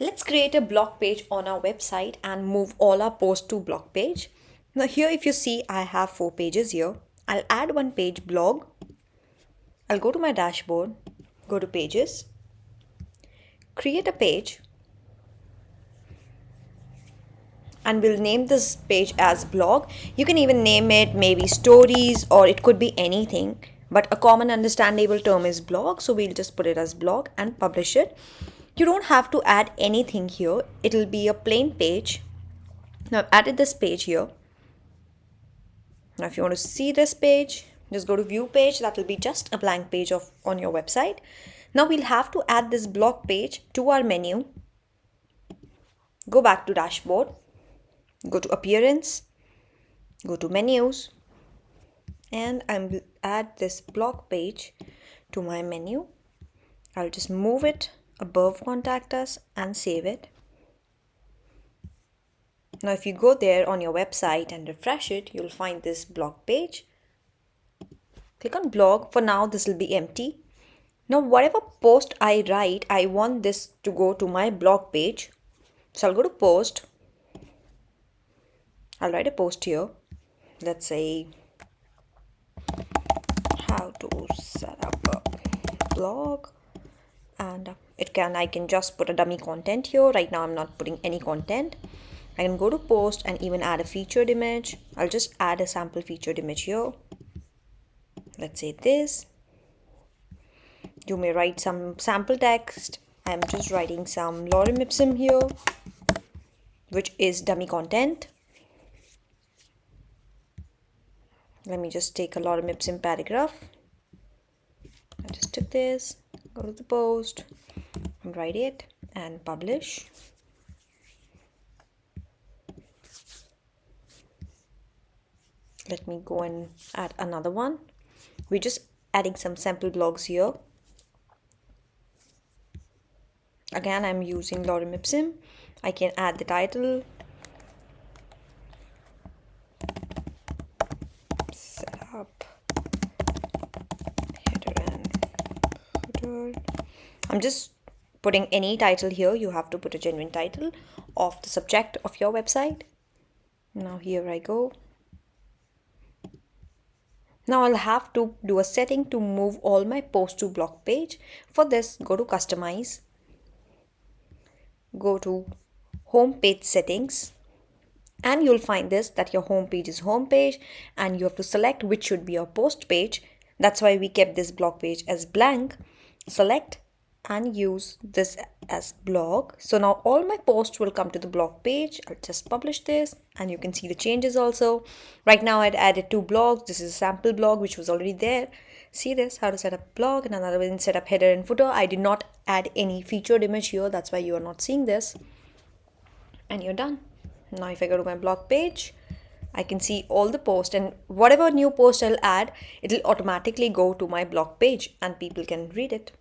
Let's create a blog page on our website and move all our posts to blog page. Now here if you see I have 4 pages here. I'll add one page blog. I'll go to my dashboard, go to pages, create a page, and we'll name this page as blog. You can even name it maybe stories or it could be anything, but a common understandable term is blog, so we'll just put it as blog and publish it. You don't have to add anything here. It'll be a plain page. Now I've added this page here. Now if you want to see this page, just go to view page. That will be just a blank page on your website. Now we'll have to add this blog page to our menu. Go back to dashboard, go to appearance, go to menus, and I'll add this blog page to my menu. I'll just move it above contact us and save it. Now if you go there on your website and refresh it, you'll find this blog page. Click on blog. For now this will be empty. Now whatever post I write, I want this to go to my blog page. So I'll go to post. I'll write a post here. Let's say how to set up a blog, and I can just put a dummy content here. Right now I'm not putting any content. I can go to post and even add a featured image. I'll just add a sample featured image here. Let's say this. You may write some sample text. I'm just writing some lorem ipsum here, which is dummy content. Let me just take a lorem ipsum paragraph. I just took this, go to the post, and write it and publish. Let me go and add another one. We're just adding some sample blogs here. Again, I'm using lorem ipsum. I can add the title. Set up header and footer. I'm just putting any title here. You have to put a genuine title of the subject of your website. Now here I go. Now I'll have to do a setting to move all my posts to blog page. For this, go to customize, go to home page settings, and you'll find this that your home page is home page and you have to select which should be your post page. That's why we kept this blog page as blank. Select and use this as blog. So now all my posts will come to the blog page. I'll just publish this and you can see the changes also. Right now I'd added 2 blogs. This is a sample blog which was already there. See this, how to set up blog, and another one set up header and footer. I did not add any featured image here. That's why you are not seeing this. And you're done. Now if I go to my blog page, I can see all the posts, and whatever new post I'll add, it'll automatically go to my blog page and people can read it.